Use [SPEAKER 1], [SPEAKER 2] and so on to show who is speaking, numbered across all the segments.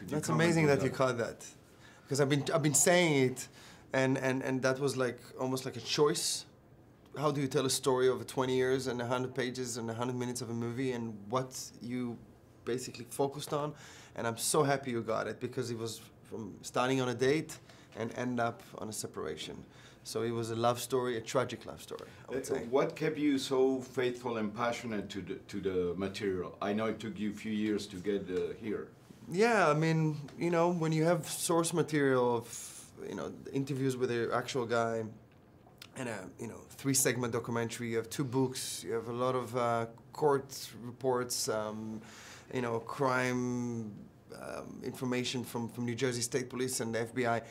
[SPEAKER 1] Could you
[SPEAKER 2] That's
[SPEAKER 1] comment
[SPEAKER 2] amazing
[SPEAKER 1] on
[SPEAKER 2] that you caught that, because I've been saying it, and that was like almost like a choice. How do you tell a story over 20 years and 100 pages and 100 minutes of a movie, and what you basically focused on? And I'm so happy you got it, because it was from starting on a date and end up on a separation. So it was a love story, a tragic love story, I would say.
[SPEAKER 1] What kept you so faithful and passionate to the material? I know it took you a few years to get here.
[SPEAKER 2] Yeah, I mean, you know, when you have source material of, you know, interviews with the actual guy, and a, you know, 3-segment documentary, you have 2 books, you have a lot of court reports, you know, crime information from New Jersey State Police and the FBI.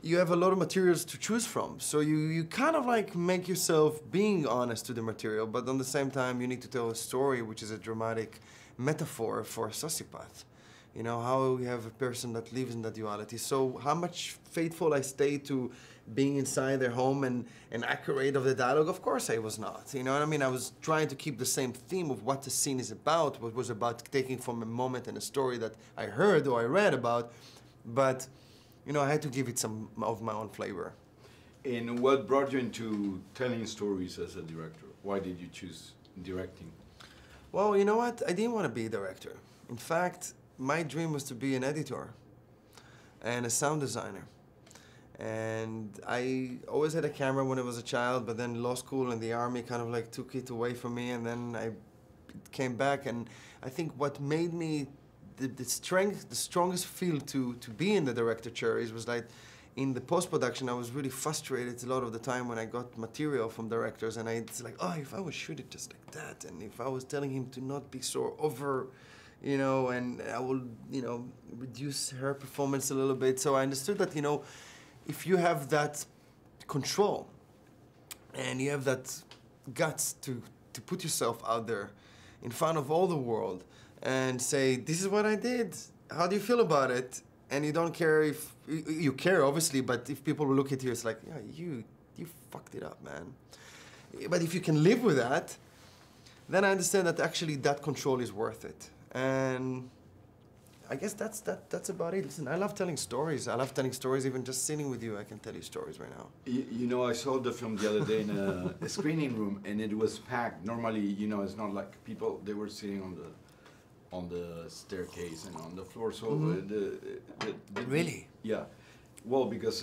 [SPEAKER 2] You have a lot of materials to choose from. So you kind of like make yourself being honest to the material, but at the same time you need to tell a story which is a dramatic metaphor for a sociopath. You know, how we have a person that lives in that duality. So how much faithful I stay to being inside their home and accurate of the dialogue? Of course I was not. You know what I mean? I was trying to keep the same theme of what the scene is about, what was about taking from a moment and a story that I heard or I read about, but you know, I had to give it some of my own flavor.
[SPEAKER 1] And what brought you into telling stories as a director? Why did you choose directing?
[SPEAKER 2] Well, you know what? I didn't want to be a director. In fact, my dream was to be an editor and a sound designer. And I always had a camera when I was a child, but then law school and the army kind of like took it away from me, and then I came back, and I think what made me the strongest feel to be in the director chair was like, in the post-production, I was really frustrated a lot of the time when I got material from directors, and it's like, oh, if I would shoot it just like that, and if I was telling him to not be so over, you know, and I will, you know, reduce her performance a little bit. So I understood that, you know, if you have that control and you have that guts to put yourself out there in front of all the world and say, this is what I did, how do you feel about it? And you don't care if, you care obviously, but if people will look at you, it's like, yeah, you fucked it up, man. But if you can live with that, then I understand that actually that control is worth it. And I guess that's about it. Listen, I love telling stories. I love telling stories, even just sitting with you, I can tell you stories right now.
[SPEAKER 1] You know, I saw the film the other day in a screening room, and it was packed. Normally, you know, it's not like people, they were sitting on the staircase and on the floor. So
[SPEAKER 2] Really?
[SPEAKER 1] Yeah. Well, because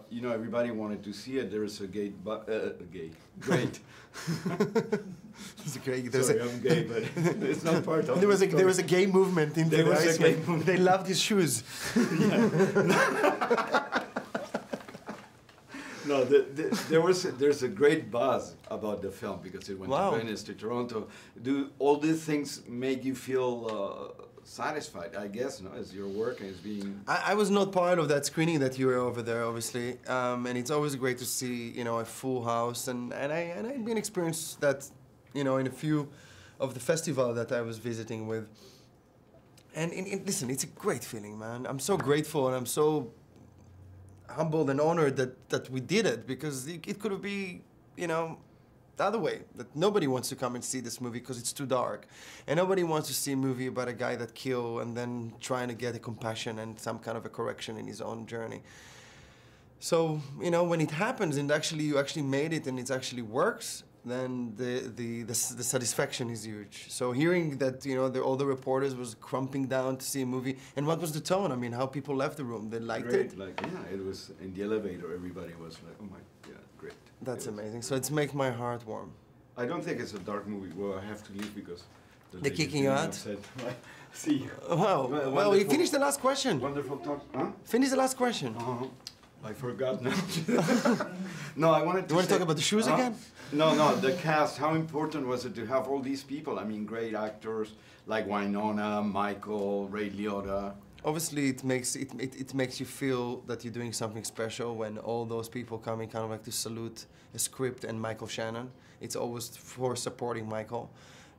[SPEAKER 1] you know, everybody wanted to see it. There is a great.
[SPEAKER 2] It's great.
[SPEAKER 1] Sorry, I'm gay, but it's not part of.
[SPEAKER 2] There was a gay movement in the Iceman. They loved his shoes.
[SPEAKER 1] No, there's a great buzz about the film because it went to Venice, to Toronto. Do all these things make you feel satisfied, I guess, no, as your work and as being...
[SPEAKER 2] I was not part of that screening that you were over there, obviously, and it's always great to see, you know, a full house, and I've been experienced that, you know, in a few of the festival that I was visiting with. And listen, it's a great feeling, man. I'm so grateful, and I'm so humbled and honored that we did it, because it could be, you know, the other way, that nobody wants to come and see this movie because it's too dark. And nobody wants to see a movie about a guy that killed and then trying to get a compassion and some kind of a correction in his own journey. So, you know, when it happens and you actually made it and it actually works, then the satisfaction is huge. So hearing that, you know, all the reporters was crumping down to see a movie, and what was the tone? I mean, how people left the room, they liked it?
[SPEAKER 1] Like, yeah, it was in the elevator, everybody was like, oh my, yeah, great.
[SPEAKER 2] That's amazing. So it's make my heart warm.
[SPEAKER 1] I don't think it's a dark movie. Well, I have to leave because
[SPEAKER 2] they're kicking you out?
[SPEAKER 1] See you.
[SPEAKER 2] Wow. Well, you finished the last question.
[SPEAKER 1] Wonderful talk. Huh?
[SPEAKER 2] Finish the last question.
[SPEAKER 1] I forgot now. No, I wanted to.
[SPEAKER 2] You want to talk about the shoes again?
[SPEAKER 1] No, the cast. How important was it to have all these people? I mean, great actors like Winona, Michael, Ray Liotta.
[SPEAKER 2] Obviously, it makes you feel that you're doing something special when all those people come in kind of like to salute a script and Michael Shannon. It's always for supporting Michael.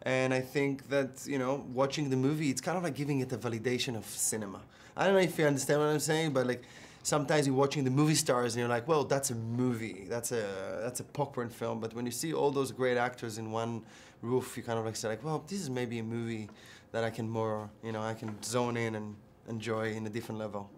[SPEAKER 2] And I think that, you know, watching the movie, it's kind of like giving it a validation of cinema. I don't know if you understand what I'm saying, but like, sometimes you're watching the movie stars and you're like, well, that's a movie, that's a popcorn film. But when you see all those great actors in one roof, you kind of like say, like, well, this is maybe a movie that I can more, you know, I can zone in and joy in a different level.